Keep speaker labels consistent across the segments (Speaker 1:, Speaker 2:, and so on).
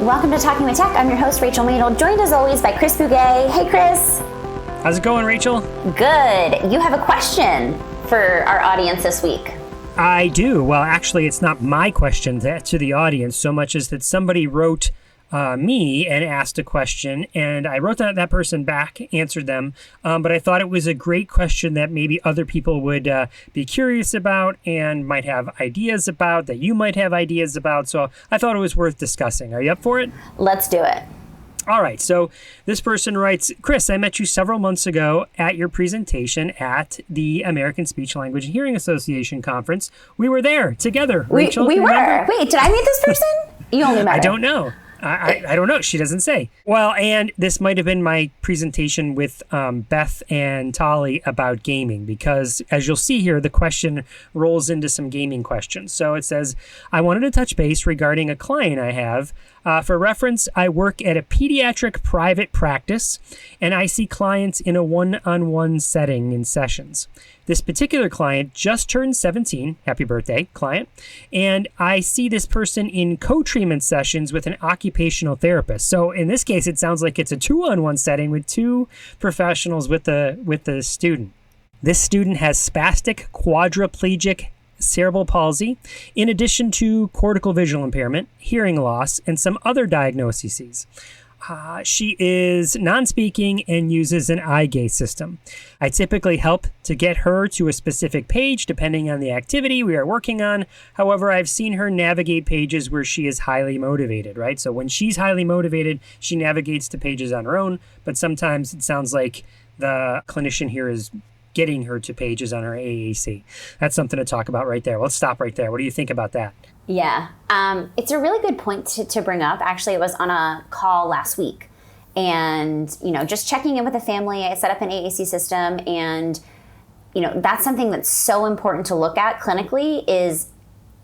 Speaker 1: welcome to Talking with Tech. I'm your host, Rachel Madel, joined as always by Chris Bouguet. Hey, Chris.
Speaker 2: How's it going, Rachel?
Speaker 1: Good. You have a question for our audience this week.
Speaker 2: I do. Well, actually, it's not my question to the audience so much as that somebody wrote me and asked a question, and I wrote that person back, answered them, but I thought it was a great question that maybe other people would be curious about and might have ideas about, that you might have ideas about, so I thought it was worth discussing. Are you up for it?
Speaker 1: Let's do it.
Speaker 2: All right, so this person writes, Chris, I met you several months ago at your presentation at the American Speech, Language, and Hearing Association conference. We were there together, Rachel.
Speaker 1: We were. Wait, did I meet this person? You only met her.
Speaker 2: I don't know. I don't know. She doesn't say. Well, and this might have been my presentation with Beth and Tali about gaming, because as you'll see here, the question rolls into some gaming questions. So it says, I wanted to touch base regarding a client I have. For reference, I work at a pediatric private practice, and I see clients in a one-on-one setting in sessions. This particular client just turned 17, happy birthday, client, and I see this person in co-treatment sessions with an occupational therapist. So in this case, it sounds like it's a two-on-one setting with two professionals with the student. This student has spastic quadriplegic cerebral palsy, in addition to cortical visual impairment, hearing loss, and some other diagnoses. She is non-speaking and uses an eye gaze system. I typically help to get her to a specific page depending on the activity we are working on. However, I've seen her navigate pages where she is highly motivated, right? So when she's highly motivated, she navigates to pages on her own, but sometimes it sounds like the clinician here is getting her to pages on her AAC. That's something to talk about right there. Let's stop right there. What do you think about that?
Speaker 1: Yeah, it's a really good point to bring up. Actually, it was on a call last week, and just checking in with the family. I set up an AAC system, and that's something that's so important to look at clinically is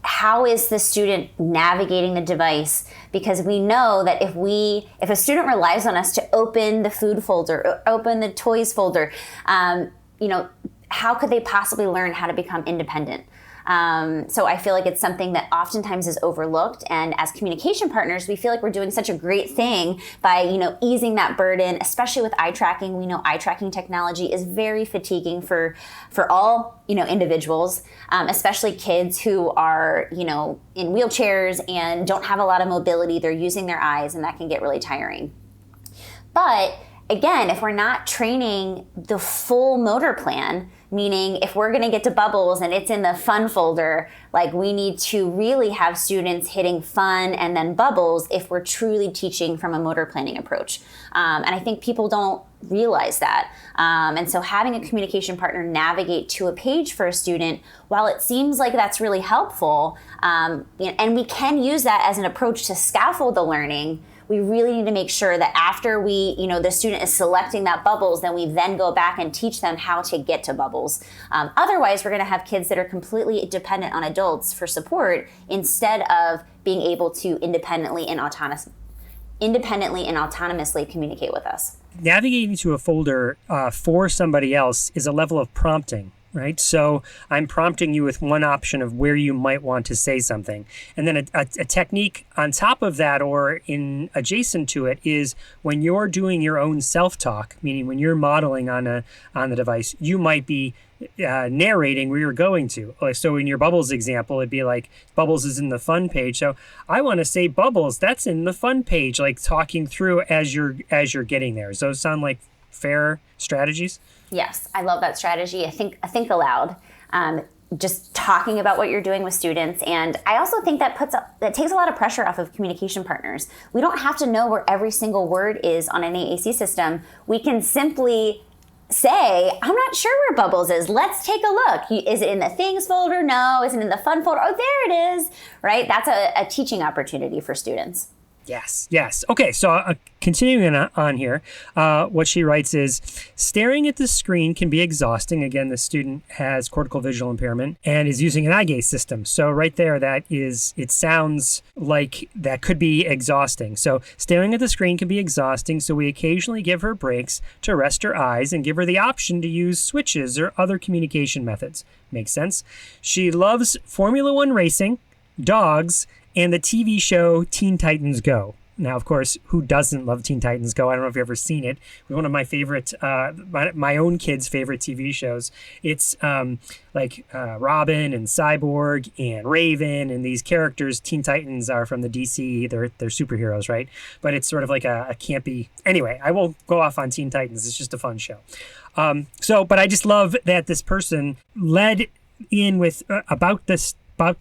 Speaker 1: how is the student navigating the device? Because we know that if a student relies on us to open the food folder, or open the toys folder, how could they possibly learn how to become independent? So I feel like it's something that oftentimes is overlooked. And as communication partners, we feel like we're doing such a great thing by, easing that burden, especially with eye tracking. We know eye tracking technology is very fatiguing for all, individuals, especially kids who are, in wheelchairs and don't have a lot of mobility. They're using their eyes, and that can get really tiring. But again, if we're not training the full motor plan, meaning if we're going to get to bubbles and it's in the fun folder, like we need to really have students hitting fun and then bubbles if we're truly teaching from a motor planning approach. And I think people don't realize that. And so having a communication partner navigate to a page for a student, while it seems like that's really helpful, and we can use that as an approach to scaffold the learning, we really need to make sure that after the student is selecting that bubbles, then we then go back and teach them how to get to bubbles. Otherwise, we're going to have kids that are completely dependent on adults for support instead of being able to independently and autonomously communicate with us.
Speaker 2: Navigating to a folder for somebody else is a level of prompting. Right? So I'm prompting you with one option of where you might want to say something. And then a technique on top of that or in adjacent to it is when you're doing your own self-talk, meaning when you're modeling on the device, you might be narrating where you're going to. So in your Bubbles example, it'd be like Bubbles is in the fun page. So I want to say Bubbles, that's in the fun page, like talking through as you're getting there. Does those sound like fair strategies?
Speaker 1: Yes, I love that strategy. I think aloud, just talking about what you're doing with students. And I also think that takes a lot of pressure off of communication partners. We don't have to know where every single word is on an AAC system. We can simply say, I'm not sure where Bubbles is. Let's take a look. Is it in the things folder? No. Is it in the fun folder? Oh, there it is. Right? That's a teaching opportunity for students.
Speaker 2: Yes. Okay, so continuing on here, what she writes is, staring at the screen can be exhausting. Again, the student has cortical visual impairment and is using an eye gaze system. So right there, it sounds like that could be exhausting. So staring at the screen can be exhausting, so we occasionally give her breaks to rest her eyes and give her the option to use switches or other communication methods. Makes sense? She loves Formula One racing, dogs, and the TV show Teen Titans Go. Now, of course, who doesn't love Teen Titans Go? I don't know if you've ever seen it. It was one of my favorite, my own kids' favorite TV shows. It's like Robin and Cyborg and Raven and these characters. Teen Titans are from the DC. They're superheroes, right? But it's sort of like a campy. Anyway, I won't go off on Teen Titans. It's just a fun show. But I just love that this person led in with about the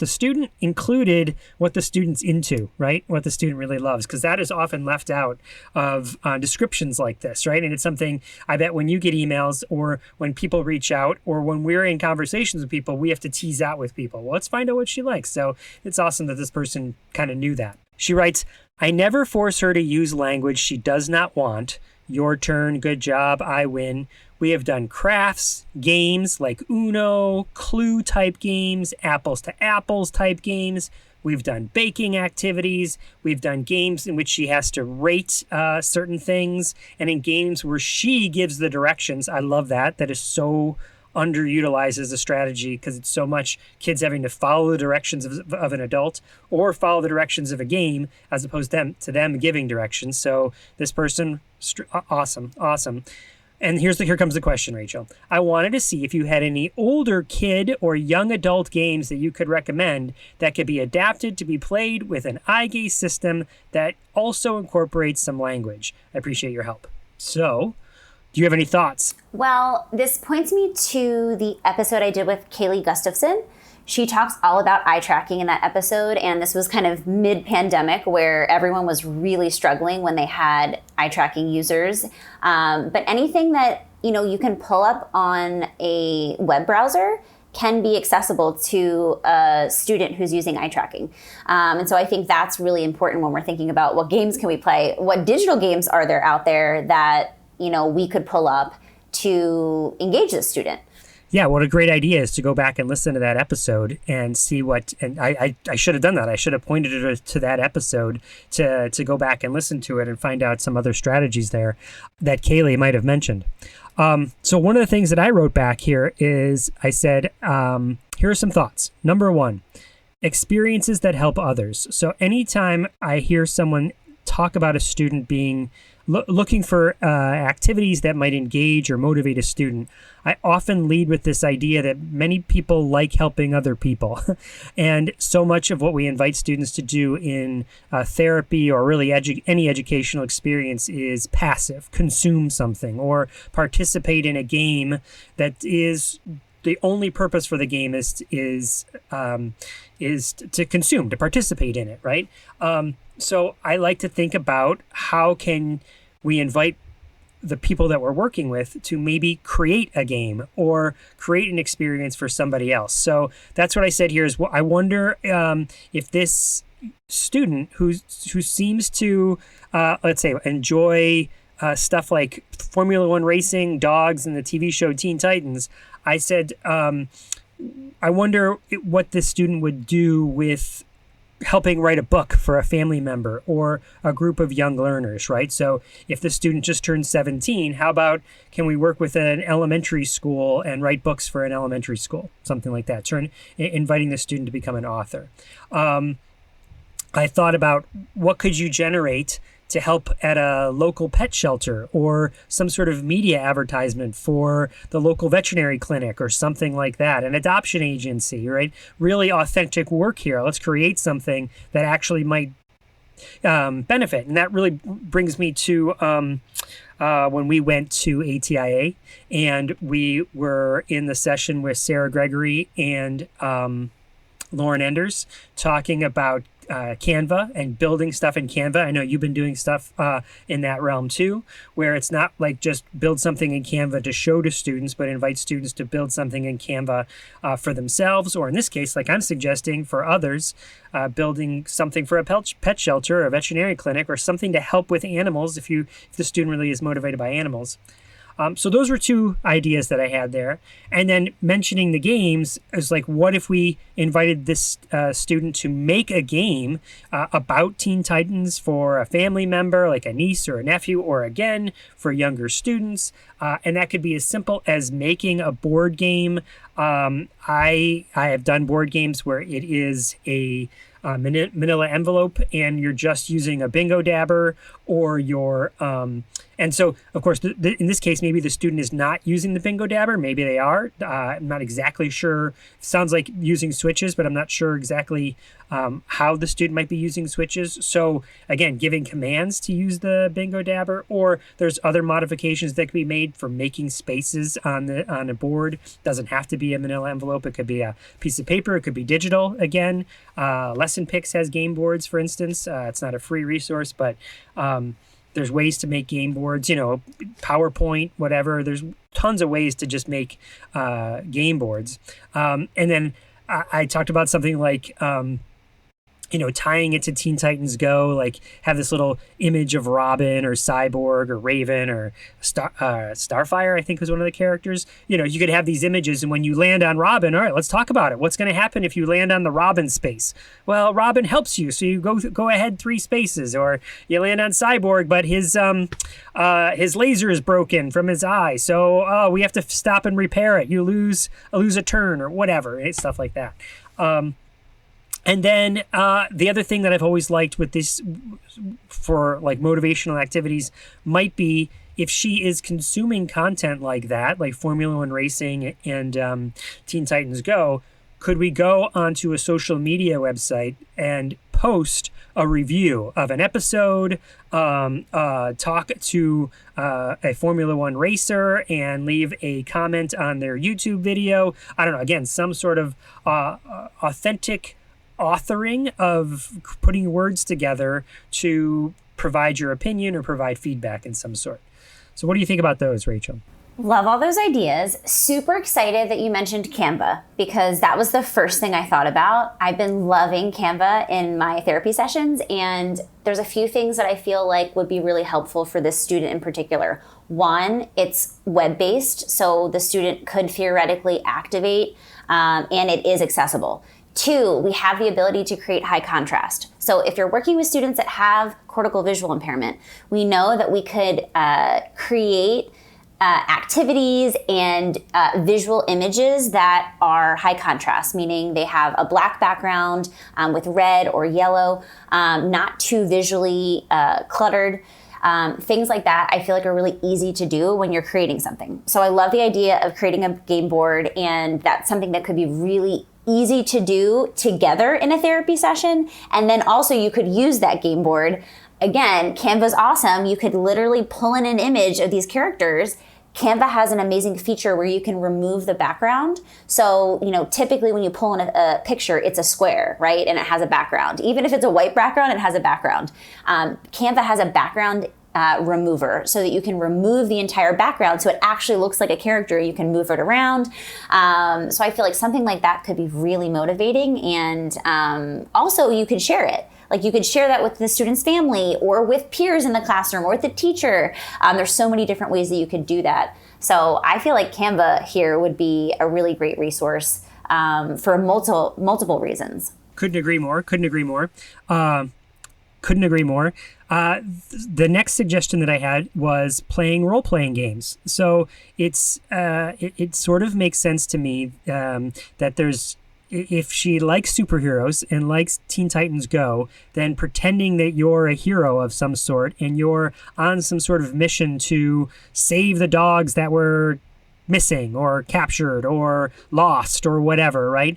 Speaker 2: student, included what the student's into, right? What the student really loves, because that is often left out of descriptions like this, right? And it's something I bet when you get emails or when people reach out or when we're in conversations with people, we have to tease out with people. Well, let's find out what she likes. So it's awesome that this person kind of knew that. She writes, I never force her to use language she does not want. Your turn, good job, I win. We have done crafts, games like Uno, Clue type games, apples to apples type games. We've done baking activities. We've done games in which she has to rate certain things. And in games where she gives the directions. I love that. That is so underutilized as a strategy because it's so much kids having to follow the directions of an adult or follow the directions of a game as opposed to them giving directions. So this person, awesome. And here comes the question, Rachel. I wanted to see if you had any older kid or young adult games that you could recommend that could be adapted to be played with an eye gaze system that also incorporates some language. I appreciate your help. So, do you have any thoughts?
Speaker 1: Well, this points me to the episode I did with Kaylee Gustafson. She talks all about eye tracking in that episode, and this was kind of mid-pandemic where everyone was really struggling when they had eye tracking users. But anything that you can pull up on a web browser can be accessible to a student who's using eye tracking. And so I think that's really important when we're thinking about what games can we play, what digital games are there out there that we could pull up to engage the student.
Speaker 2: Yeah, what a great idea is to go back and listen to that episode and see and I should have done that. I should have pointed her to that episode to go back and listen to it and find out some other strategies there that Kaylee might have mentioned. So one of the things that I wrote back here is I said, here are some thoughts. Number one, experiences that help others. So anytime I hear someone talk about a student being looking for activities that might engage or motivate a student, I often lead with this idea that many people like helping other people. And so much of what we invite students to do in therapy or really any educational experience is passive, consume something, or participate in a game that is the only purpose for the game is to consume, to participate in it, right? So I like to think about how can we invite the people that we're working with to maybe create a game or create an experience for somebody else. So that's what I said here is I wonder if this student who seems to, let's say, enjoy stuff like Formula One racing, dogs, and the TV show Teen Titans, I said, I wonder what this student would do with helping write a book for a family member or a group of young learners, right? So if the student just turned 17, how about can we work with an elementary school and write books for an elementary school? Something like that. Inviting the student to become an author. I thought about what could you generate to help at a local pet shelter or some sort of media advertisement for the local veterinary clinic or something like that, an adoption agency, right? Really authentic work here. Let's create something that actually might benefit. And that really brings me to when we went to ATIA and we were in the session with Sarah Gregory and Lauren Enders talking about Canva and building stuff in Canva. I know you've been doing stuff in that realm too, where it's not like just build something in Canva to show to students, but invite students to build something in Canva for themselves, or in this case, like I'm suggesting for others, building something for a pet shelter or a veterinary clinic or something to help with animals if the student really is motivated by animals. So those were two ideas that I had there. And then mentioning the games is like, what if we invited this student to make a game about Teen Titans for a family member, like a niece or a nephew, or again, for younger students. And that could be as simple as making a board game. I have done board games where it is a manila envelope and you're just using a bingo dabber, or you're and so, of course, in this case, maybe the student is not using the bingo dabber. Maybe they are. I'm not exactly sure. It sounds like using switches, but I'm not sure exactly how the student might be using switches. So, again, giving commands to use the bingo dabber, or there's other modifications that can be made for making spaces on a board. Doesn't have to be a manila envelope. It could be a piece of paper. It could be digital. Again, Lesson Picks has game boards, for instance. It's not a free resource, but there's ways to make game boards, PowerPoint, whatever. There's tons of ways to just make game boards. And then I talked about something like, tying it to Teen Titans Go, like have this little image of Robin or Cyborg or Raven or Starfire, I think was one of the characters. You could have these images, and when you land on Robin, all right, let's talk about it. What's going to happen if you land on the Robin space? Well, Robin helps you, so you go ahead 3 spaces, or you land on Cyborg, but his laser is broken from his eye, so we have to stop and repair it. You lose a turn or whatever, stuff like that. And then the other thing that I've always liked with this for like motivational activities might be if she is consuming content like that, like Formula One racing and Teen Titans Go, could we go onto a social media website and post a review of an episode, talk to a Formula One racer and leave a comment on their YouTube video? I don't know, again, some sort of authentic authoring of putting words together to provide your opinion or provide feedback in some sort. So what do you think about those, Rachel?
Speaker 1: Love all those ideas. Super excited that you mentioned Canva, because that was the first thing I thought about. I've been loving Canva in my therapy sessions, and there's a few things that I feel like would be really helpful for this student in particular. One, it's web-based, so the student could theoretically activate, and it is accessible. 2, we have the ability to create high contrast. So if you're working with students that have cortical visual impairment, we know that we could create activities and visual images that are high contrast, meaning they have a black background with red or yellow, not too visually cluttered. Things like that I feel like are really easy to do when you're creating something. So I love the idea of creating a game board, and that's something that could be really easy to do together in a therapy session. And then also you could use that game board. Again, Canva's awesome. You could literally pull in an image of these characters. Canva has an amazing feature where you can remove the background. So, typically when you pull in a picture, it's a square, right? And it has a background. Even if it's a white background, it has a background. Canva has a background remover so that you can remove the entire background so it actually looks like a character. You can move it around. So I feel like something like that could be really motivating, and also you could share it. Like you could share that with the student's family or with peers in the classroom or with the teacher. There's so many different ways that you could do that. So I feel like Canva here would be a really great resource for multiple reasons.
Speaker 2: Couldn't agree more. The next suggestion that I had was playing role-playing games. So it sort of makes sense to me that there's, if she likes superheroes and likes Teen Titans Go, then pretending that you're a hero of some sort and you're on some sort of mission to save the dogs that were missing or captured or lost or whatever, right?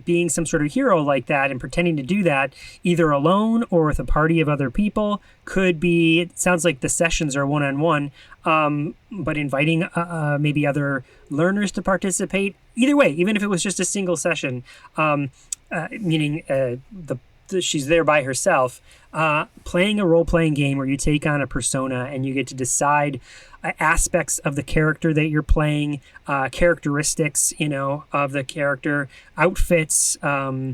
Speaker 2: Being some sort of hero like that and pretending to do that either alone or with a party of other people could be, it sounds like the sessions are one-on-one, but inviting maybe other learners to participate. Either way, even if it was just a single session, meaning she's there by herself, playing a role-playing game where you take on a persona and you get to decide aspects of the character that you're playing, characteristics, of the character, outfits, what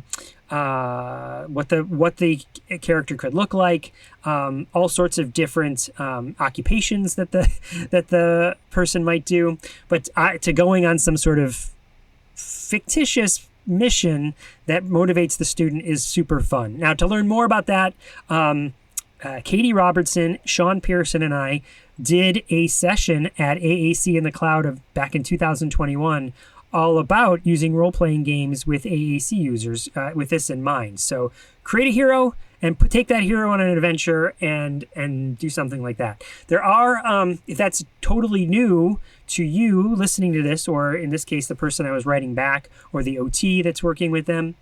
Speaker 2: the character could look like, all sorts of different occupations that the person might do, but to going on some sort of fictitious mission that motivates the student is super fun. Now, to learn more about that, Katie Robertson, Sean Pearson, and I did a session at AAC in the Cloud back in 2021 all about using role-playing games with AAC users with this in mind. So create a hero and take that hero on an adventure and do something like that. There are, if that's totally new to you listening to this, or in this case, the person I was writing back, or the OT that's working with them,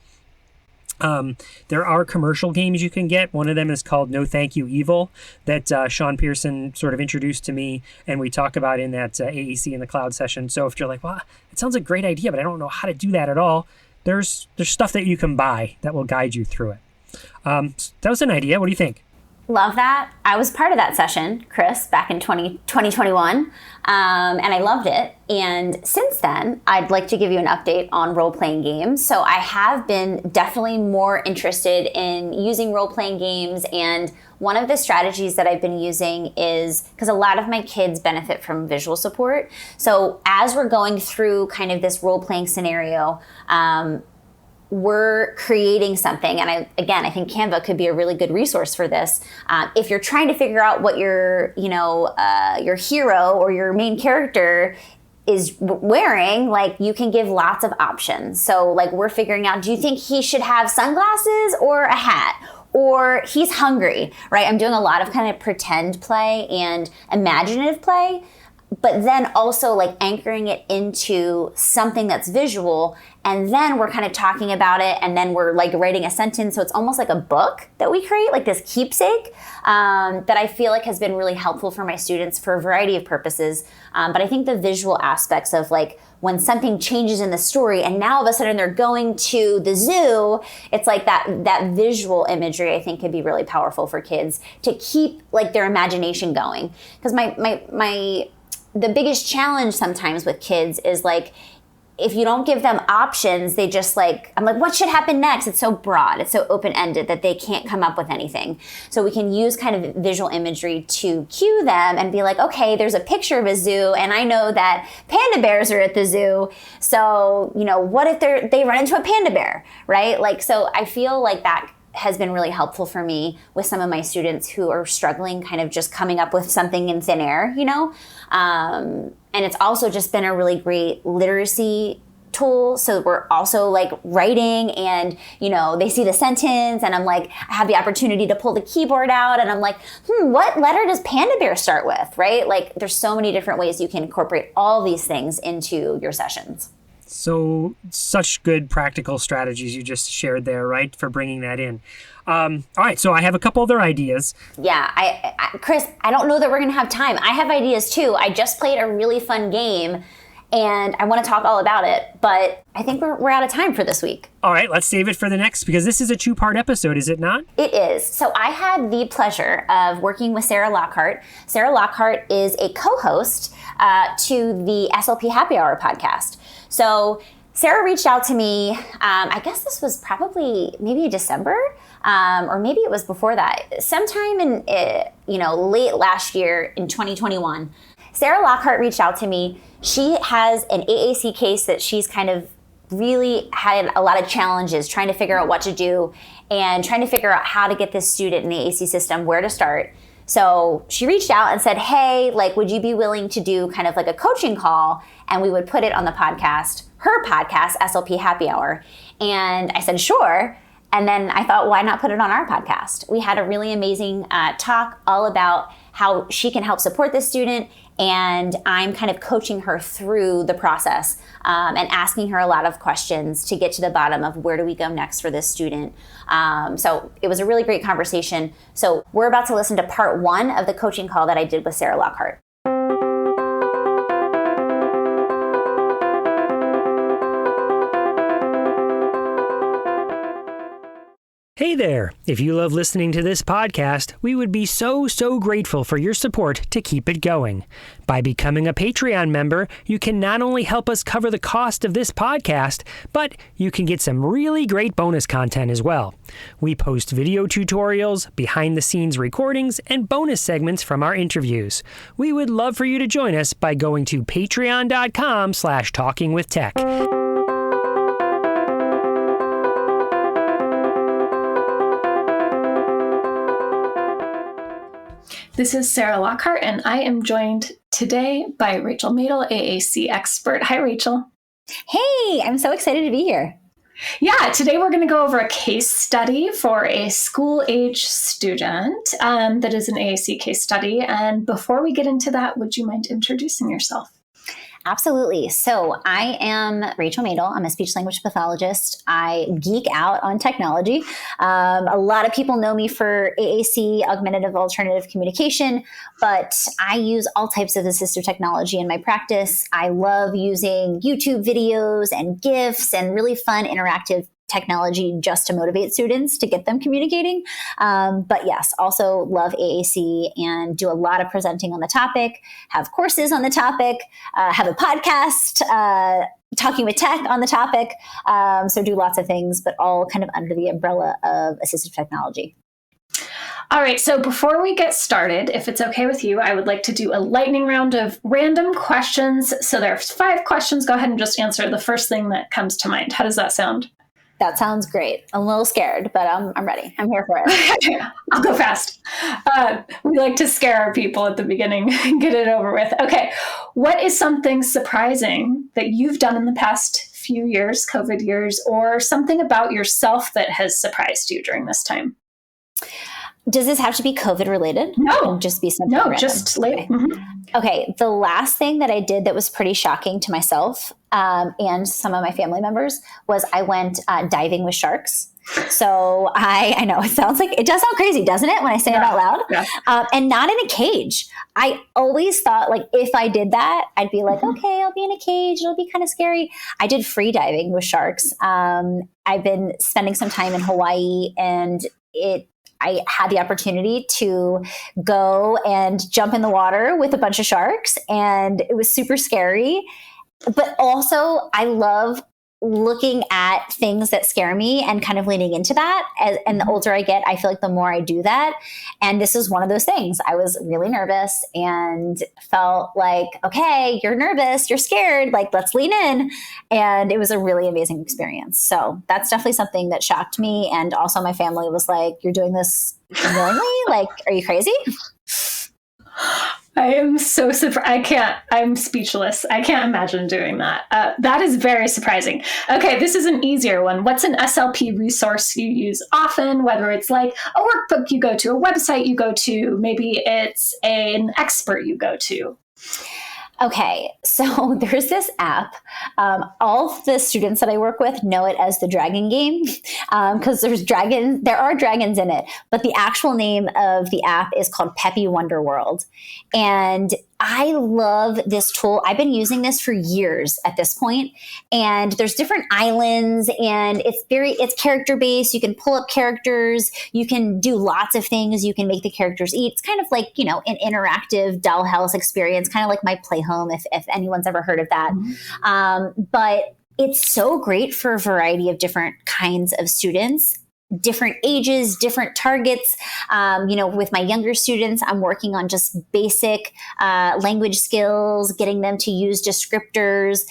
Speaker 2: there are commercial games you can get. One of them is called No Thank You Evil that Sean Pearson sort of introduced to me, and we talk about in that AAC in the Cloud session. So if you're like, well, it sounds like a great idea, but I don't know how to do that at all, there's stuff that you can buy that will guide you through it. That was an idea. What do you think?
Speaker 1: Love that. I was part of that session, Chris, back in 2021, and I loved it. And since then, I'd like to give you an update on role-playing games. So I have been definitely more interested in using role-playing games, and one of the strategies that I've been using is, because a lot of my kids benefit from visual support. So as we're going through kind of this role-playing scenario, we're creating something. And I think Canva could be a really good resource for this. If you're trying to figure out what your hero or your main character is wearing, like, you can give lots of options. So like, we're figuring out, do you think he should have sunglasses or a hat? Or he's hungry, right? I'm doing a lot of kind of pretend play and imaginative play, but then also like anchoring it into something that's visual. And then we're kind of talking about it, and then we're like writing a sentence. So it's almost like a book that we create, like this keepsake, that I feel like has been really helpful for my students for a variety of purposes. But I think the visual aspects of like when something changes in the story and now all of a sudden they're going to the zoo, it's like that visual imagery I think could be really powerful for kids to keep like their imagination going. Because the biggest challenge sometimes with kids is like, if you don't give them options, they just like, I'm like, what should happen next? It's so broad, it's so open-ended that they can't come up with anything. So we can use kind of visual imagery to cue them and be like, okay, there's a picture of a zoo, and I know that panda bears are at the zoo. So, what if they run into a panda bear, right? Like, so I feel like that has been really helpful for me with some of my students who are struggling kind of just coming up with something in thin air, and it's also just been a really great literacy tool. So we're also like writing, and they see the sentence, and I'm like, I have the opportunity to pull the keyboard out, and I'm like, what letter does panda bear start with, right? Like, there's so many different ways you can incorporate all these things into your sessions.
Speaker 2: So such good practical strategies you just shared there, right, for bringing that in. All right, so I have a couple other ideas.
Speaker 1: Yeah, Chris, I don't know that we're going to have time. I have ideas too. I just played a really fun game, and I want to talk all about it, but I think we're out of time for this week.
Speaker 2: All right, let's save it for the next, because this is a 2-part episode, is it not?
Speaker 1: It is. So I had the pleasure of working with Sarah Lockhart. Sarah Lockhart is a co-host to the SLP Happy Hour podcast. So Sarah reached out to me, I guess this was probably maybe December, or maybe it was before that, sometime in late last year in 2021. Sarah Lockhart reached out to me. She has an AAC case that she's kind of really had a lot of challenges trying to figure out what to do and trying to figure out how to get this student in the AAC system, where to start. So she reached out and said, hey, like, would you be willing to do kind of like a coaching call? And we would put it on the podcast, her podcast, SLP Happy Hour. And I said, sure. And then I thought, why not put it on our podcast? We had a really amazing talk all about how she can help support this student. And I'm kind of coaching her through the process and asking her a lot of questions to get to the bottom of where do we go next for this student. So it was a really great conversation. So we're about to listen to part 1 of the coaching call that I did with Sarah Lockhart.
Speaker 2: Hey there! If you love listening to this podcast, we would be so grateful for your support to keep it going. By becoming a Patreon member, you can not only help us cover the cost of this podcast, but you can get some really great bonus content as well. We post video tutorials, behind-the-scenes recordings, and bonus segments from our interviews. We would love for you to join us by going to patreon.com/talkingwithtech.
Speaker 3: This is Sarah Lockhart, and I am joined today by Rachel Madel, AAC expert. Hi, Rachel.
Speaker 1: Hey, I'm so excited to be here.
Speaker 3: Yeah, today we're going to go over a case study for a school-age student that is an AAC case study. And before we get into that, would you mind introducing yourself?
Speaker 1: Absolutely. So I am Rachel Madel. I'm a speech language pathologist. I geek out on technology. A lot of people know me for AAC, augmentative alternative communication, but I use all types of assistive technology in my practice. I love using YouTube videos and GIFs and really fun interactive technology just to motivate students to get them communicating. But yes, also love AAC and do a lot of presenting on the topic, have courses on the topic, have a podcast, talking with tech on the topic. So do lots of things, but all kind of under the umbrella of assistive technology.
Speaker 3: All right, so before we get started, if it's okay with you, I would like to do a lightning round of random questions. So there's 5 questions. Go ahead and just answer the first thing that comes to mind. How does that sound?
Speaker 1: That sounds great. I'm a little scared, but I'm ready. I'm here for it.
Speaker 3: I'll go fast. We like to scare our people at the beginning and get it over with. Okay. What is something surprising that you've done in the past few years, COVID years, or something about yourself that has surprised you during this time?
Speaker 1: Does this have to be COVID related?
Speaker 3: No.
Speaker 1: Just be something random?
Speaker 3: Just late.
Speaker 1: Okay. Mm-hmm. Okay. The last thing that I did that was pretty shocking to myself and some of my family members was I went diving with sharks. So I know it does sound crazy, doesn't it? When I say it out loud, and not in a cage. I always thought like, if I did that, I'd be like, okay, I'll be in a cage. It'll be kind of scary. I did free diving with sharks. I've been spending some time in Hawaii and I had the opportunity to go and jump in the water with a bunch of sharks, and it was super scary. But also, I love looking at things that scare me and kind of leaning into that. And the older I get, I feel like the more I do that. And this is one of those things. I was really nervous and felt like, okay, you're nervous, you're scared, like let's lean in. And it was a really amazing experience. So that's definitely something that shocked me. And also my family was like, you're doing this willingly? Like, are you crazy?
Speaker 3: I am so surprised. I'm speechless. I can't imagine doing that. That is very surprising. Okay, this is an easier one. What's an SLP resource you use often, whether it's like a workbook you go to, a website you go to, maybe it's an expert you go to?
Speaker 1: Okay, so there's this app. All of the students that I work with know it as the Dragon Game because there are dragons in it, but the actual name of the app is called Peppy Wonder World. And I love this tool. I've been using this for years at this point, and there's different islands, and it's character based. You can pull up characters. You can do lots of things. You can make the characters eat. It's kind of like, an interactive dollhouse experience, kind of like my Playhome, if anyone's ever heard of that. Mm-hmm. But it's so great for a variety of different kinds of students. Different ages, different targets. With my younger students, I'm working on just basic language skills, getting them to use descriptors.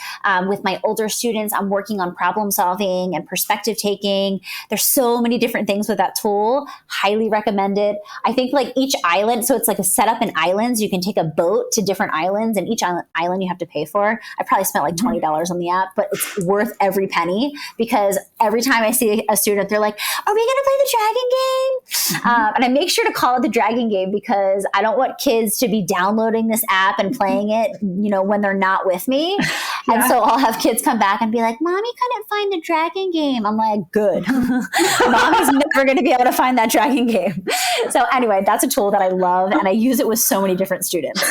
Speaker 1: With my older students, I'm working on problem solving and perspective taking. There's so many different things with that tool. Highly recommend it. I think like each island, so it's like a setup in islands. You can take a boat to different islands, and each island you have to pay for. I probably spent like $20 on the app, but it's worth every penny because every time I see a student, they're like, are we going to play the Dragon Game? And I make sure to call it the Dragon Game because I don't want kids to be downloading this app and playing it, when they're not with me. Yeah. And so I'll have kids come back and be like, Mommy couldn't find the Dragon Game. I'm like, good. Mommy's never going to be able to find that Dragon Game. So anyway, that's a tool that I love, and I use it with so many different students.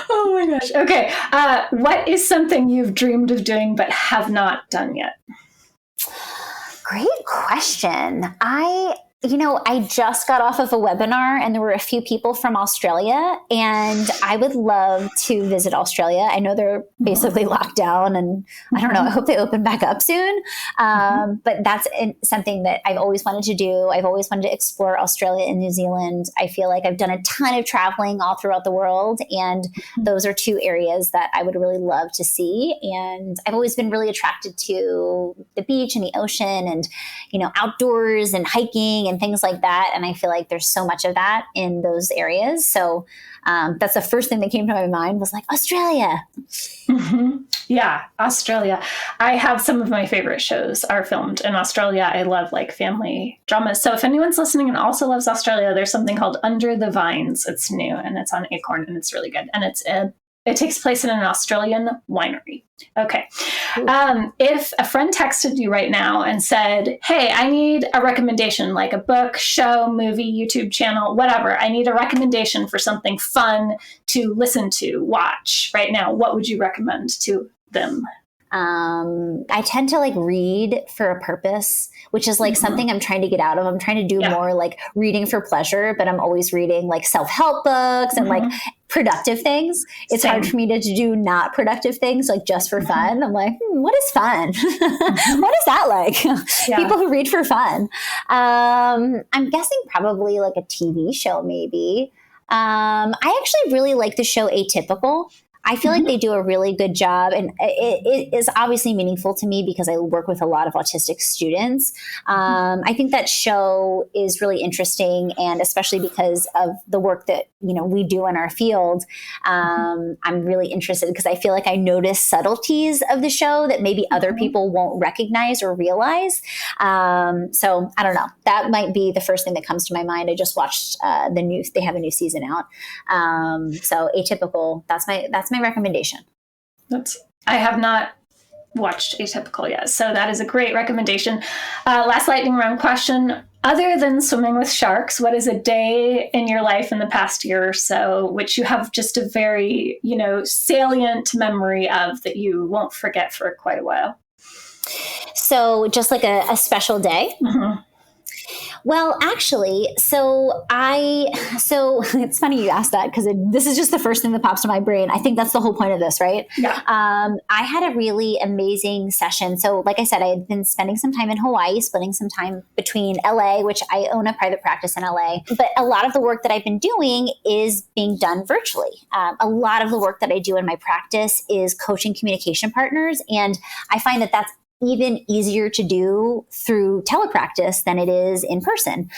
Speaker 3: Oh my gosh. Okay. What is something you've dreamed of doing but have not done yet?
Speaker 1: Great question. I just got off of a webinar and there were a few people from Australia, and I would love to visit Australia. I know they're basically locked down, and I don't know, I hope they open back up soon. But that's something that I've always wanted to do. I've always wanted to explore Australia and New Zealand. I feel like I've done a ton of traveling all throughout the world, and those are 2 areas that I would really love to see. And I've always been really attracted to the beach and the ocean and, outdoors and hiking and and things like that. And I feel like there's so much of that in those areas. So that's the first thing that came to my mind was like Australia.
Speaker 3: Mm-hmm. Yeah, Australia. I have some of my favorite shows are filmed in Australia. I love like family dramas. So if anyone's listening and also loves Australia, there's something called Under the Vines. It's new and it's on Acorn and it's really good. And it takes place in an Australian winery. Okay. If a friend texted you right now and said, hey, I need a recommendation, like a book, show, movie, YouTube channel, whatever. I need a recommendation for something fun to listen to, watch right now. What would you recommend to them?
Speaker 1: I tend to like read for a purpose, which is like something I'm trying to get out of. I'm trying to do more like reading for pleasure, but I'm always reading like self-help books and like productive things. It's hard for me to do not productive things like just for fun. I'm like, what is fun? What is that like? People who read for fun. I'm guessing probably like a TV show maybe. I actually really like the show Atypical. I feel like they do a really good job, and it is obviously meaningful to me because I work with a lot of autistic students. I think that show is really interesting, and especially because of the work that we do in our field, I'm really interested because I feel like I notice subtleties of the show that maybe other people won't recognize or realize. So I don't know. That might be the first thing that comes to my mind. I just watched they have a new season out. So Atypical. That's my recommendation.
Speaker 3: I have not watched Atypical yet, so that is a great recommendation. Last lightning round question. Other than swimming with sharks, what is a day in your life in the past year or so which you have just a very, salient memory of that you won't forget for quite a while?
Speaker 1: So just like a special day? Mm-hmm. Well, actually, so it's funny you asked that because this is just the first thing that pops to my brain. I think that's the whole point of this, right?
Speaker 3: Yeah.
Speaker 1: I had a really amazing session. So like I said, I had been spending some time in Hawaii, splitting some time between LA, which I own a private practice in LA. But a lot of the work that I've been doing is being done virtually. A lot of the work that I do in my practice is coaching communication partners. And I find that that's even easier to do through telepractice than it is in person.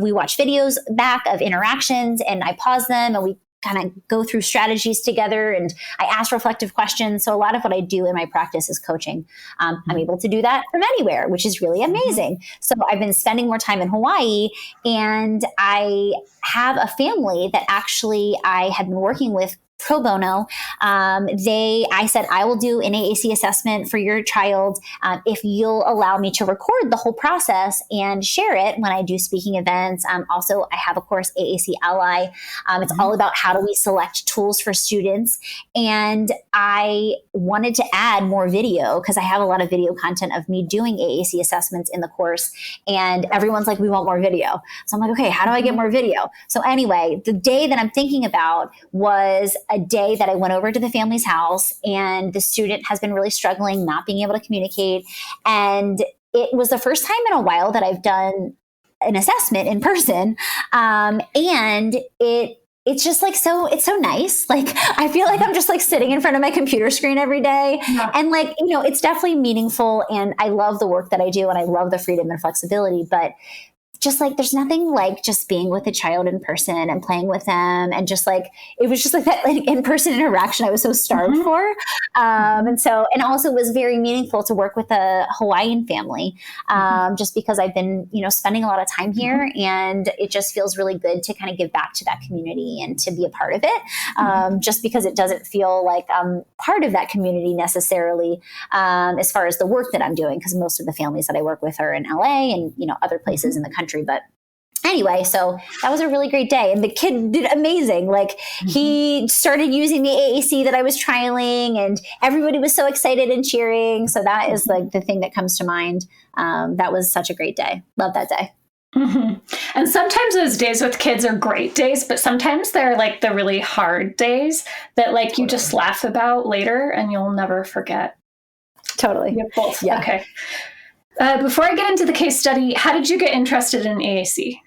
Speaker 1: We watch videos back of interactions and I pause them and we kind of go through strategies together and I ask reflective questions. So a lot of what I do in my practice is coaching. I'm able to do that from anywhere, which is really amazing. So I've been spending more time in Hawaii and I have a family that actually I had been working with pro bono. I said, I will do an AAC assessment for your child if you'll allow me to record the whole process and share it when I do speaking events. Also, I have a course, AAC Ally. It's all about how do we select tools for students. And I wanted to add more video because I have a lot of video content of me doing AAC assessments in the course. And everyone's like, we want more video. So I'm like, okay, how do I get more video? So anyway, the day that I'm thinking about was a day that I went over to the family's house and the student has been really struggling, not being able to communicate. And it was the first time in a while that I've done an assessment in person. And it's just like, it's so nice. Like, I feel like I'm just like sitting in front of my computer screen every day. Yeah. And like, it's definitely meaningful. And I love the work that I do and I love the freedom and flexibility, but just like, there's nothing like just being with a child in person and playing with them. And just like, it was just like that like in-person interaction I was so starved for. And also it was very meaningful to work with a Hawaiian family, just because I've been, spending a lot of time here and it just feels really good to kind of give back to that community and to be a part of it. Just because it doesn't feel like I'm part of that community necessarily, as far as the work that I'm doing, because most of the families that I work with are in LA and, other places in the country. But anyway, so that was a really great day. And the kid did amazing. Like he started using the AAC that I was trialing and everybody was so excited and cheering. So that is like the thing that comes to mind. That was such a great day. Love that day.
Speaker 3: Mm-hmm. And sometimes those days with kids are great days, but sometimes they're like the really hard days that like you just laugh about later and you'll never forget.
Speaker 1: Totally.
Speaker 3: Both. Yeah. Okay. Before I get into the case study, how did you get interested in AAC?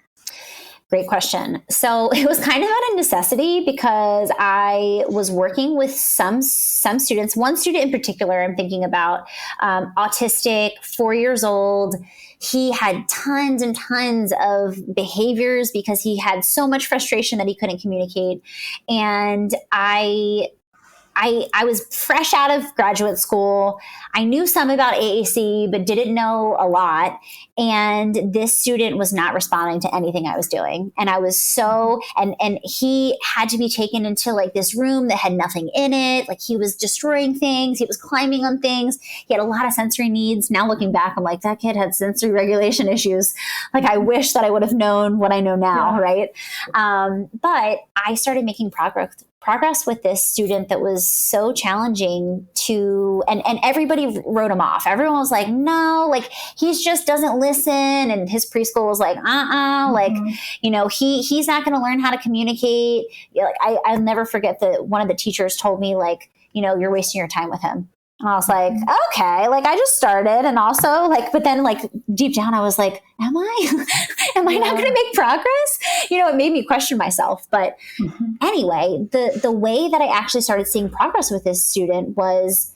Speaker 1: Great question. So it was kind of out of necessity because I was working with some students. One student in particular, I'm thinking about, autistic, 4 years old. He had tons and tons of behaviors because he had so much frustration that he couldn't communicate. And I was fresh out of graduate school. I knew some about AAC, but didn't know a lot. And this student was not responding to anything I was doing. And I was and he had to be taken into like this room that had nothing in it. Like he was destroying things. He was climbing on things. He had a lot of sensory needs. Now looking back, I'm like, that kid had sensory regulation issues. Like I wish that I would have known what I know now. Right. But I started making progress with this student that was so challenging to, and everybody wrote him off. Everyone was like, no, like he just doesn't listen. And his preschool was like, like, you know, he's not going to learn how to communicate. Like I'll never forget that one of the teachers told me like, you know, you're wasting your time with him. And I was like, okay, like I just started. And also like, but then like deep down, I was like, am I not going to make progress? You know, it made me question myself. But anyway, the way that I actually started seeing progress with this student was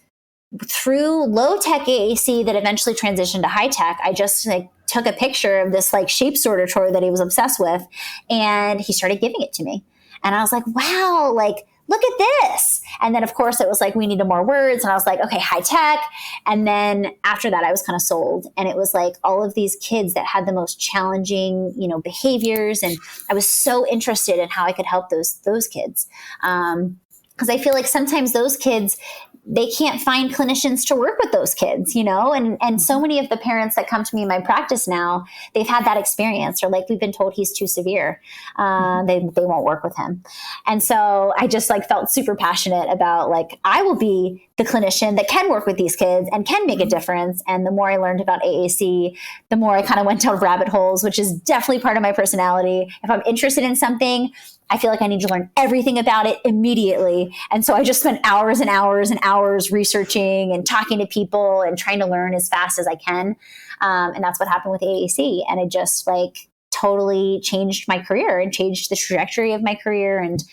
Speaker 1: through low tech AAC that eventually transitioned to high tech. I just like took a picture of this like shape sorter toy that he was obsessed with, and he started giving it to me. And I was like, wow, like, look at this. And then of course it was like, we needed more words. And I was like, okay, high tech. And then after that, I was kind of sold. And it was like all of these kids that had the most challenging, you know, behaviors. And I was so interested in how I could help those kids. Because I feel like sometimes those kids, they can't find clinicians to work with those kids, you know, and so many of the parents that come to me in my practice now, they've had that experience, or like, we've been told he's too severe. They won't work with him. And so I just like felt super passionate about like, I will be the clinician that can work with these kids and can make a difference. And the more I learned about AAC, the more I kind of went down rabbit holes, which is definitely part of my personality. If I'm interested in something, I feel like I need to learn everything about it immediately. And so I just spent hours and hours and hours researching and talking to people and trying to learn as fast as I can. And that's what happened with AAC. And it just like totally changed my career and changed the trajectory of my career. And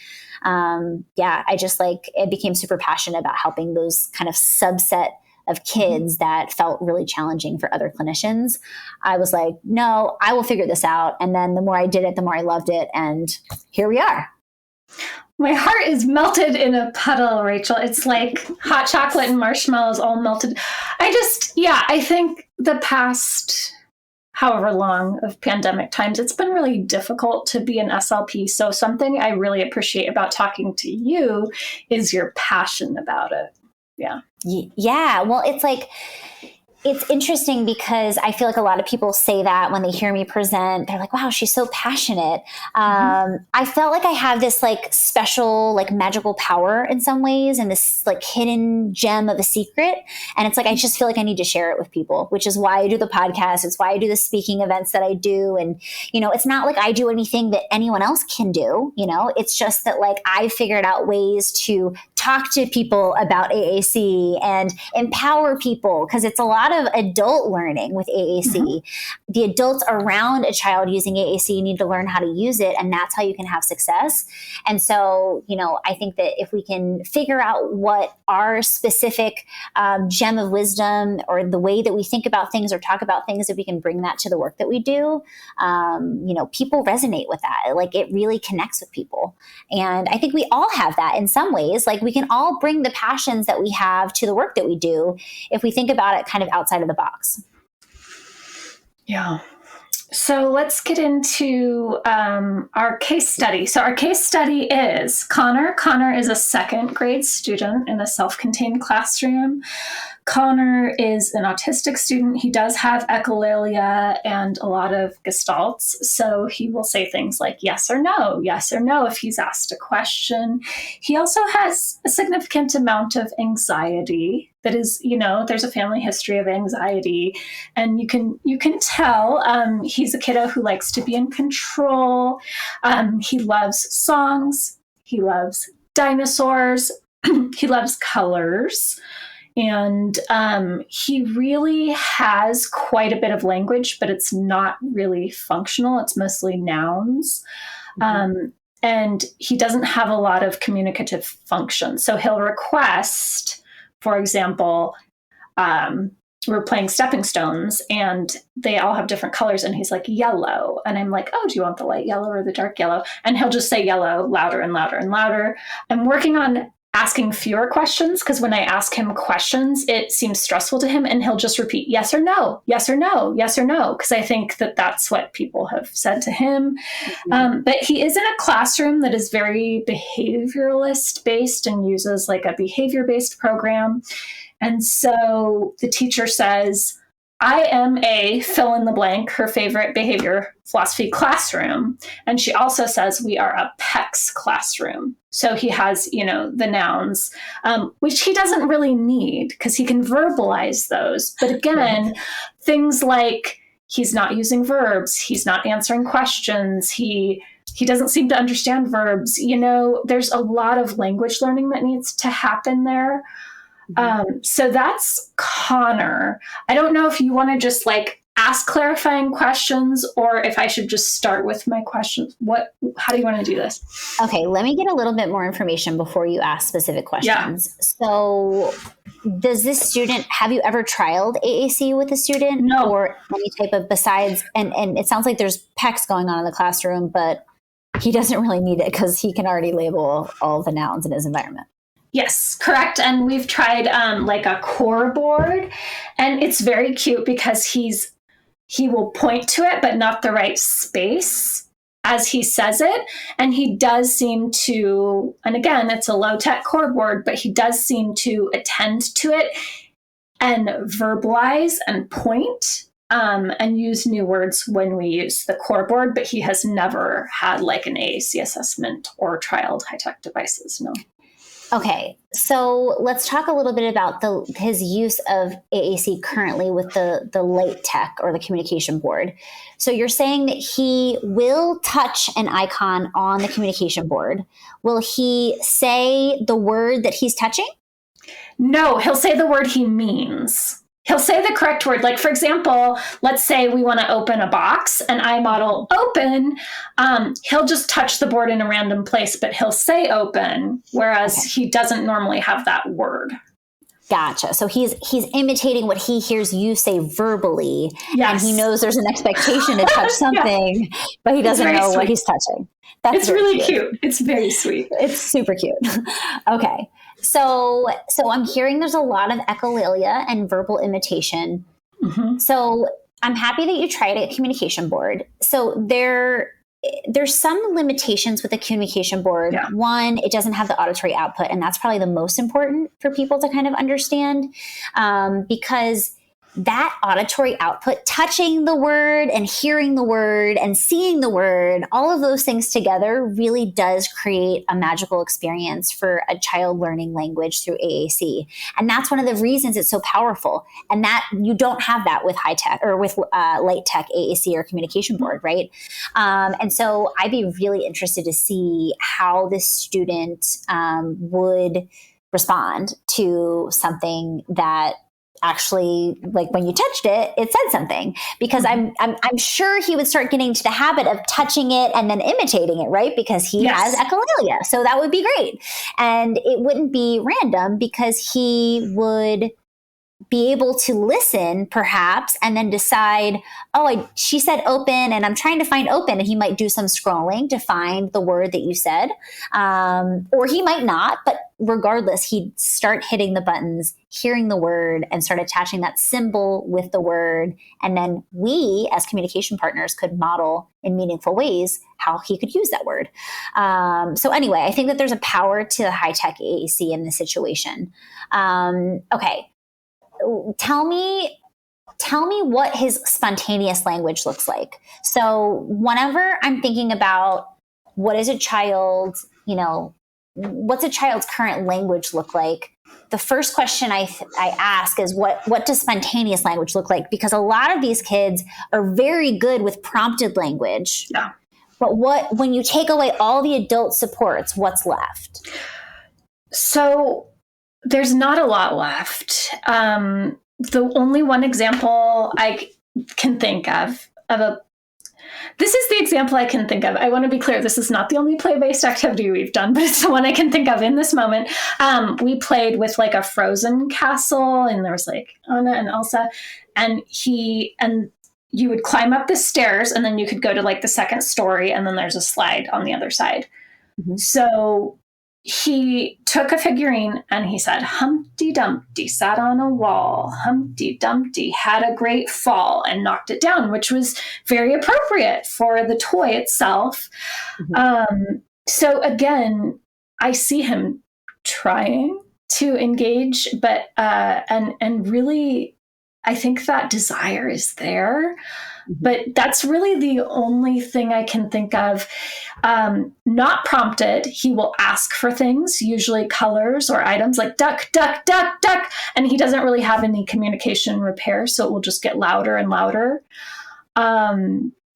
Speaker 1: I just like, it became super passionate about helping those kind of subset of kids that felt really challenging for other clinicians. I was like, no, I will figure this out. And then the more I did it, the more I loved it. And here we are.
Speaker 3: My heart is melted in a puddle, Rachel. It's like hot chocolate and marshmallows all melted. I think the past however long of pandemic times, it's been really difficult to be an SLP. So something I really appreciate about talking to you is your passion about it. Yeah.
Speaker 1: Yeah. Well, it's like, it's interesting because I feel like a lot of people say that when they hear me present, they're like, wow, she's so passionate. I felt like I have this like special, like magical power in some ways, and this like hidden gem of a secret. And it's like, I just feel like I need to share it with people, which is why I do the podcast. It's why I do the speaking events that I do. And, you know, it's not like I do anything that anyone else can do, you know, it's just that like I figured out ways to talk to people about AAC and empower people, because it's a lot of adult learning with AAC. The adults around a child using AAC need to learn how to use it, and that's how you can have success. And so, you know, I think that if we can figure out what our specific gem of wisdom or the way that we think about things or talk about things, if we can bring that to the work that we do, you know, people resonate with that. Like it really connects with people. And I think we all have that in some ways. Like we can all bring the passions that we have to the work that we do if we think about it kind of outside of the box.
Speaker 3: Yeah. So let's get into our case study. So our case study is Connor. Connor is a second grade student in a self-contained classroom. Connor is an autistic student. He does have echolalia and a lot of gestalts. So he will say things like yes or no if he's asked a question. He also has a significant amount of anxiety. That is, you know, there's a family history of anxiety, and you can tell he's a kiddo who likes to be in control. He loves songs. He loves dinosaurs. He loves colors. And he really has quite a bit of language, but it's not really functional. It's mostly nouns. And he doesn't have a lot of communicative function. So he'll request, for example, we're playing stepping stones and they all have different colors. And he's like, yellow. And I'm like, oh, do you want the light yellow or the dark yellow? And he'll just say yellow louder and louder and louder. I'm working on asking fewer questions, because when I ask him questions, it seems stressful to him, and he'll just repeat yes or no, yes or no, yes or no, because I think that that's what people have said to him. But he is in a classroom that is very behavioralist based and uses like a behavior based program. And so the teacher says, I am a fill in the blank, her favorite behavior philosophy classroom. And she also says we are a PECS classroom. So he has, the nouns, which he doesn't really need because he can verbalize those. But again, things like he's not using verbs, he's not answering questions, he doesn't seem to understand verbs. There's a lot of language learning that needs to happen there. So that's Connor. I don't know if you want to just ask clarifying questions or if I should just start with my questions. How do you want to do this?
Speaker 1: Okay, let me get a little bit more information before you ask specific questions. Yeah. So does this student, have you ever trialed AAC with a student?
Speaker 3: No.
Speaker 1: Or any type of besides, and it sounds like there's PECs going on in the classroom, but he doesn't really need it because he can already label all the nouns in his environment.
Speaker 3: Yes, correct. And we've tried a core board, and it's very cute because he will point to it, but not the right space as he says it. And he does seem to, and again, it's a low tech core board, but he does seem to attend to it and verbalize and point and use new words when we use the core board, but he has never had an AAC assessment or trialed high tech devices. No.
Speaker 1: Okay, so let's talk a little bit about his use of AAC currently with the light tech or the communication board. So you're saying that he will touch an icon on the communication board. Will he say the word that he's touching?
Speaker 3: No, he'll say the word he means. He'll say the correct word. Like, for example, let's say we want to open a box and I model open. He'll just touch the board in a random place, but he'll say open, whereas he doesn't normally have that word.
Speaker 1: Gotcha. So he's imitating what he hears you say verbally.
Speaker 3: Yes.
Speaker 1: And he knows there's an expectation to touch something, but he doesn't know what he's touching.
Speaker 3: It's really cute. It's very sweet.
Speaker 1: It's super cute. Okay. So I'm hearing there's a lot of echolalia and verbal imitation. Mm-hmm. So I'm happy that you tried a communication board. So there's some limitations with the communication board. Yeah. One, it doesn't have the auditory output, and that's probably the most important for people to kind of understand, because that auditory output, touching the word and hearing the word and seeing the word, all of those things together really does create a magical experience for a child learning language through AAC. And that's one of the reasons it's so powerful. And that you don't have that with high tech or with light tech AAC or communication board, right? And so I'd be really interested to see how this student would respond to something that actually, like when you touched it, it said something, because I'm sure he would start getting to the habit of touching it and then imitating it, right? Because he has echolalia. So that would be great. And it wouldn't be random because he would be able to listen perhaps and then decide, she said open and I'm trying to find open, and he might do some scrolling to find the word that you said, or he might not, but regardless, he'd start hitting the buttons, hearing the word, and start attaching that symbol with the word. And then we as communication partners could model in meaningful ways how he could use that word. So anyway, I think that there's a power to high-tech AAC in this situation. Okay. Tell me what his spontaneous language looks like. So whenever I'm thinking about what's a child's current language look like, the first question I ask is what does spontaneous language look like? Because a lot of these kids are very good with prompted language.
Speaker 3: Yeah.
Speaker 1: But when you take away all the adult supports, what's left?
Speaker 3: So there's not a lot left. The only one example I can think of this is the example I can think of. I want to be clear, this is not the only play-based activity we've done, but it's the one I can think of in this moment. We played with like a frozen castle, and there was like Anna and Elsa, and you would climb up the stairs, and then you could go to like the second story, and then there's a slide on the other side. Mm-hmm. So he took a figurine and he said, Humpty Dumpty sat on a wall. Humpty Dumpty had a great fall and knocked it down, which was very appropriate for the toy itself. Mm-hmm. So again, I see him trying to engage, but and really, I think that desire is there. But that's really the only thing I can think of. Not prompted, he will ask for things, usually colors or items like duck, duck, duck, duck. And he doesn't really have any communication repair, so it will just get louder and louder.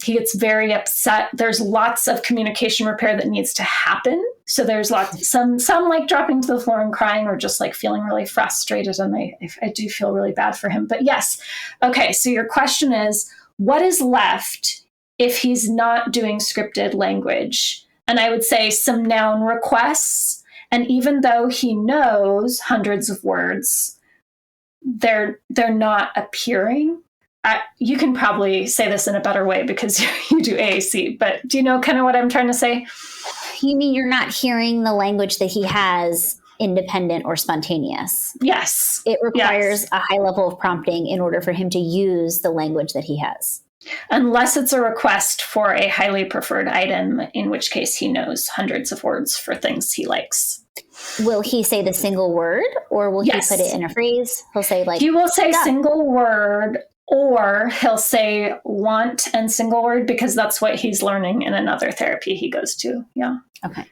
Speaker 3: He gets very upset. There's lots of communication repair that needs to happen. So there's some like dropping to the floor and crying, or just like feeling really frustrated. And I do feel really bad for him. But yes. Okay. So your question is, what is left if he's not doing scripted language? And I would say some noun requests. And even though he knows hundreds of words, they're not appearing. You can probably say this in a better way because you do AAC, but do you know kind of what I'm trying to say?
Speaker 1: You mean you're not hearing the language that he has independent or spontaneous?
Speaker 3: Yes.
Speaker 1: It requires a high level of prompting in order for him to use the language that he has.
Speaker 3: Unless it's a request for a highly preferred item, in which case he knows hundreds of words for things he likes.
Speaker 1: Will he say the single word, or will he put it in a phrase? He'll say like...
Speaker 3: He will say single word, or he'll say want and single word, because that's what he's learning in another therapy he goes to. Yeah.
Speaker 1: Okay.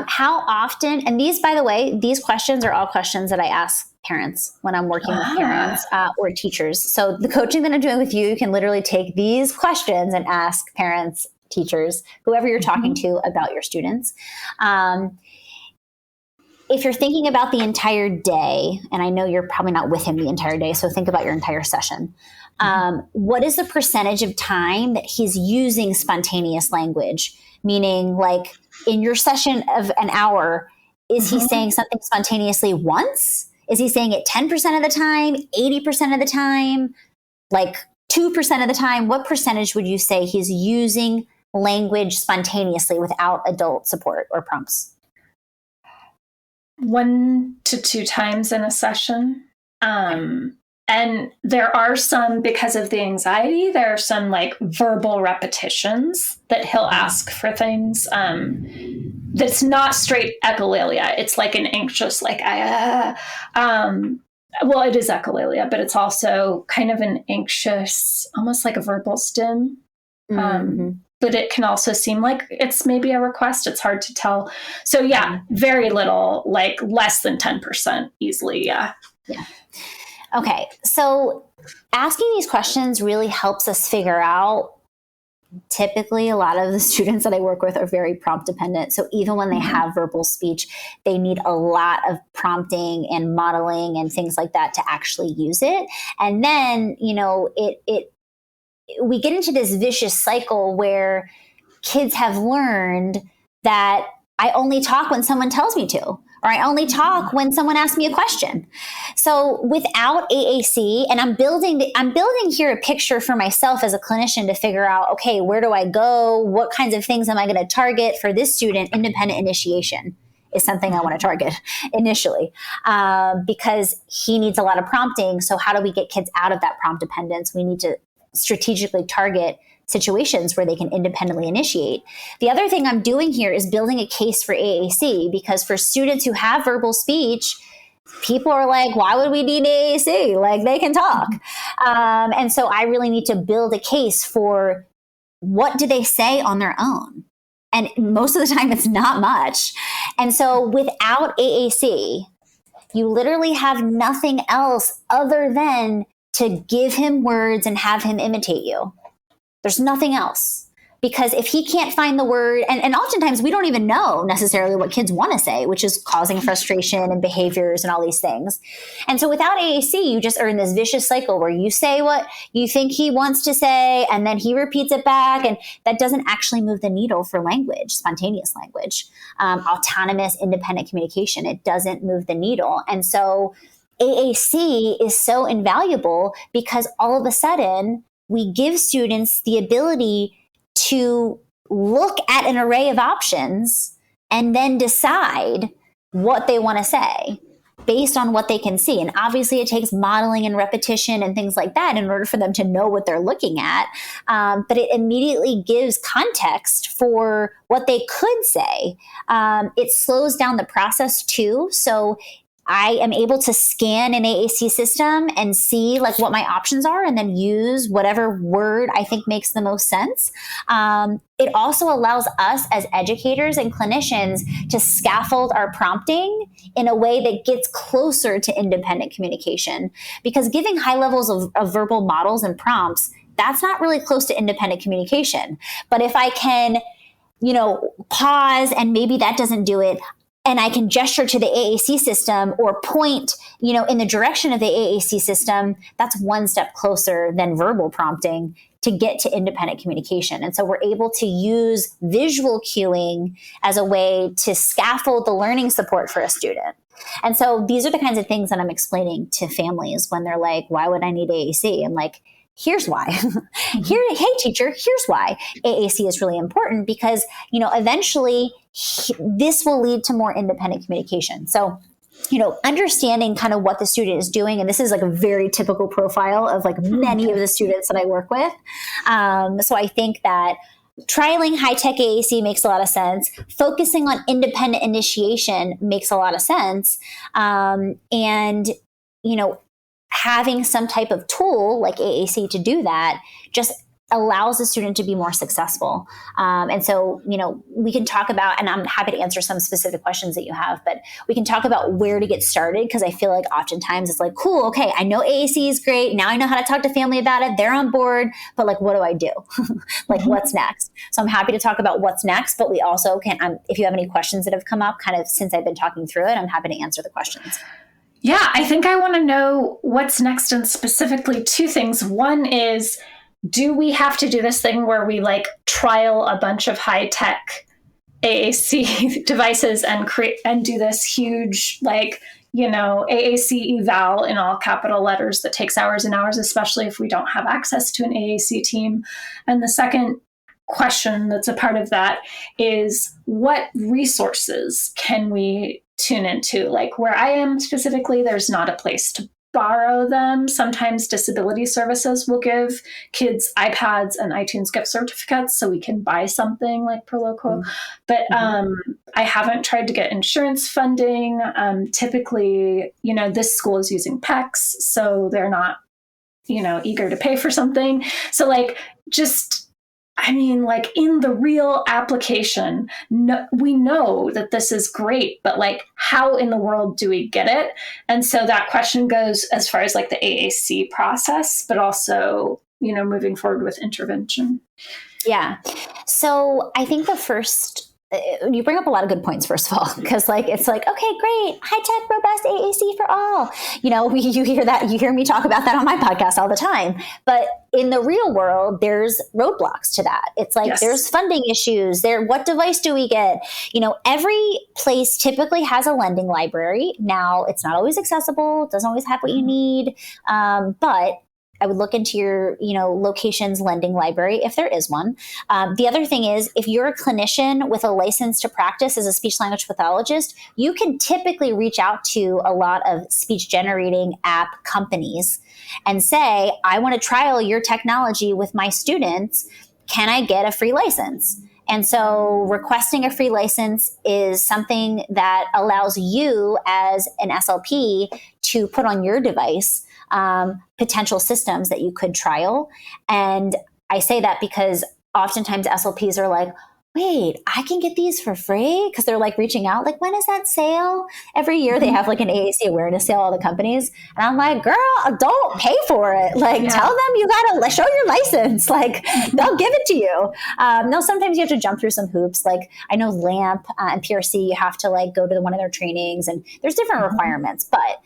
Speaker 1: How often, and these, by the way, these questions are all questions that I ask parents when I'm working with parents or teachers. So the coaching that I'm doing with you can literally take these questions and ask parents, teachers, whoever you're talking to about your students. If you're thinking about the entire day, and I know you're probably not with him the entire day, so think about your entire session. What is the percentage of time that he's using spontaneous language? Meaning, like, in your session of an hour, is he saying something spontaneously once? Is he saying it 10% of the time, 80% of the time, like 2% of the time? What percentage would you say he's using language spontaneously without adult support or prompts?
Speaker 3: 1 to 2 times in a session. And there are some, because of the anxiety, there are some like verbal repetitions that he'll ask for things. That's not straight echolalia. It's like an anxious, like, well, it is echolalia, but it's also kind of an anxious, almost like a verbal stim. But it can also seem like it's maybe a request. It's hard to tell. So yeah, very little, like less than 10% easily. Yeah.
Speaker 1: Okay. So asking these questions really helps us figure out, typically a lot of the students that I work with are very prompt dependent. So even when they have verbal speech, they need a lot of prompting and modeling and things like that to actually use it. And then, you know, we get into this vicious cycle where kids have learned that I only talk when someone tells me to, or I only talk when someone asks me a question. So without AAC, and I'm building here a picture for myself as a clinician to figure out, okay, where do I go? What kinds of things am I going to target for this student? Independent initiation is something I want to target initially, because he needs a lot of prompting. So how do we get kids out of that prompt dependence? We need to strategically target situations where they can independently initiate. The other thing I'm doing here is building a case for AAC, because for students who have verbal speech, people are like, why would we need AAC? Like, they can talk. And so I really need to build a case for what do they say on their own? And most of the time it's not much. And so without AAC, you literally have nothing else other than to give him words and have him imitate you. There's nothing else, because if he can't find the word, and oftentimes we don't even know necessarily what kids want to say, which is causing frustration and behaviors and all these things. And so without AAC, you just are in this vicious cycle where you say what you think he wants to say, and then he repeats it back. And that doesn't actually move the needle for language, spontaneous language, autonomous, independent communication. It doesn't move the needle. And so AAC is so invaluable because all of a sudden we give students the ability to look at an array of options and then decide what they want to say based on what they can see. And obviously it takes modeling and repetition and things like that in order for them to know what they're looking at. But it immediately gives context for what they could say. It slows down the process too. So I am able to scan an AAC system and see like what my options are and then use whatever word I think makes the most sense. It also allows us as educators and clinicians to scaffold our prompting in a way that gets closer to independent communication, because giving high levels of verbal models and prompts, that's not really close to independent communication. But if I can, pause and maybe that doesn't do it, and I can gesture to the AAC system or point, in the direction of the AAC system, that's one step closer than verbal prompting to get to independent communication. And so we're able to use visual cueing as a way to scaffold the learning support for a student. And so these are the kinds of things that I'm explaining to families when they're like, why would I need AAC? I'm like, here's why. Hey, teacher, here's why AAC is really important, because, eventually this will lead to more independent communication. So, understanding kind of what the student is doing, and this is like a very typical profile of like many of the students that I work with. So I think that trialing high-tech AAC makes a lot of sense. Focusing on independent initiation makes a lot of sense. And, having some type of tool like AAC to do that just allows the student to be more successful. And so, we can talk about, and I'm happy to answer some specific questions that you have, but we can talk about where to get started, because I feel like oftentimes it's like, cool, okay, I know AAC is great. Now I know how to talk to family about it. They're on board, but like, what do I do? What's next? So I'm happy to talk about what's next, but we also can, if you have any questions that have come up kind of since I've been talking through it, I'm happy to answer the questions.
Speaker 3: Yeah, I think I want to know what's next, and specifically two things. One is, do we have to do this thing where we like trial a bunch of high-tech AAC devices and create and do this huge AAC eval in all capital letters that takes hours and hours, especially if we don't have access to an AAC team? And the second question that's a part of that is, what resources can we tune into? Like where I am specifically, there's not a place to borrow them. Sometimes disability services will give kids iPads and iTunes gift certificates so we can buy something like Proloquo. But I haven't tried to get insurance funding. Typically, this school is using PECs, so they're not, eager to pay for something. So in the real application, we know that this is great, but how in the world do we get it? And so that question goes as far as the AAC process, but also, moving forward with intervention.
Speaker 1: Yeah. So I think the first, you bring up a lot of good points, first of all, because okay, great, high-tech, robust AAC for all. You hear me talk about that on my podcast all the time. But in the real world, there's roadblocks to that. It's yes. There's funding issues. What device do we get? Every place typically has a lending library. Now, it's not always accessible. It doesn't always have what you need. But I would look into your, location's lending library if there is one. The other thing is, if you're a clinician with a license to practice as a speech language pathologist, you can typically reach out to a lot of speech generating app companies and say, I want to trial your technology with my students. Can I get a free license? And so requesting a free license is something that allows you as an SLP to put on your device potential systems that you could trial. And I say that because oftentimes SLPs are like, wait, I can get these for free? Because they're like reaching out, like, when is that sale? Every year they have like an AAC awareness sale, all the companies. And I'm like, girl, don't pay for it. Like, tell them you got to show your license. Like, they'll give it to you. No, sometimes you have to jump through some hoops. Like, I know LAMP and PRC, you have to like go to one of their trainings, and there's different requirements, but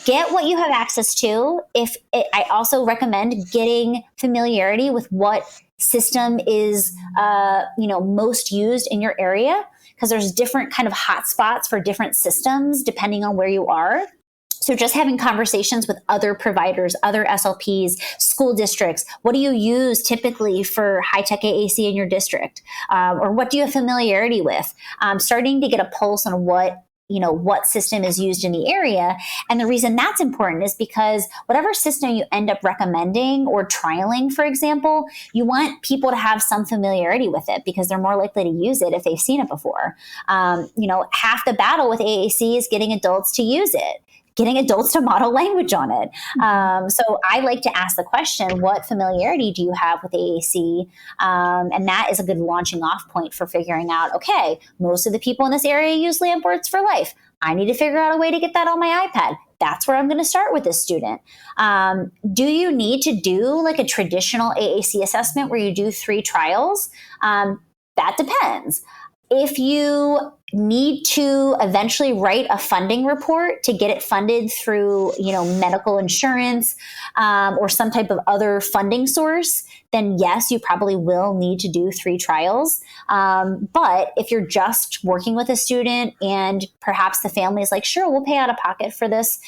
Speaker 1: get what you have access to. I also recommend getting familiarity with what system is most used in your area, because there's different kind of hotspots for different systems depending on where you are. So just having conversations with other providers, other SLPs, school districts. What do you use typically for high-tech AAC in your district? Or what do you have familiarity with? Starting to get a pulse on what system is used in the area. And the reason that's important is because whatever system you end up recommending or trialing, for example, you want people to have some familiarity with it because they're more likely to use it if they've seen it before. Half the battle with AAC is getting adults to use it, getting adults to model language on it. So I like to ask the question, what familiarity do you have with AAC? And that is a good launching off point for figuring out, okay, most of the people in this area use LAMP Words for Life. I need to figure out a way to get that on my iPad. That's where I'm going to start with this student. Do you need to do like a traditional AAC assessment where you do 3 trials? That depends. If you need to eventually write a funding report to get it funded through, medical insurance or some type of other funding source, then yes, you probably will need to do 3 trials. But if you're just working with a student and perhaps the family is like, sure, we'll pay out of pocket for this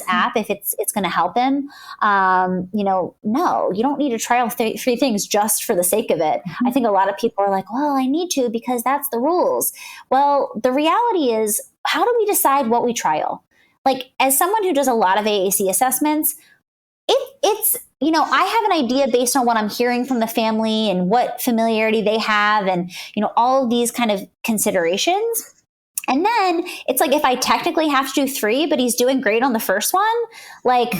Speaker 1: app if it's going to help him. No, you don't need to trial 3 things just for the sake of it. I think a lot of people are like, well, I need to because that's the rules. Well, the reality is, how do we decide what we trial? Like, as someone who does a lot of AAC assessments, it's I have an idea based on what I'm hearing from the family and what familiarity they have and, all of these kind of considerations. And then it's like, if I technically have to do 3, but he's doing great on the first one, like,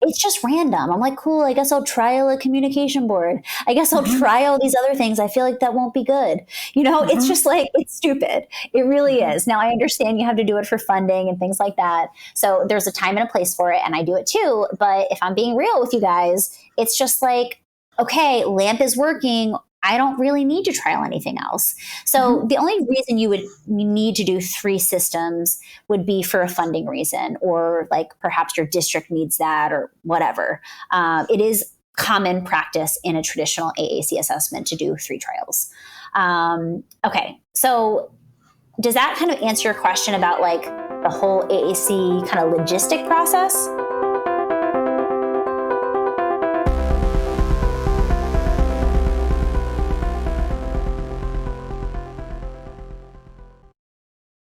Speaker 1: it's just random. I'm like, cool, I guess I'll trial a communication board. I guess I'll try all these other things. I feel like that won't be good. It's just like, it's stupid. It really is. Now, I understand you have to do it for funding and things like that. So there's a time and a place for it, and I do it too. But if I'm being real with you guys, it's just like, okay, LAMP is working. I don't really need to trial anything else. So the only reason you need to do 3 systems would be for a funding reason, or like perhaps your district needs that or whatever. It is common practice in a traditional AAC assessment to do 3 trials. Okay, so does that kind of answer your question about like the whole AAC kind of logistic process?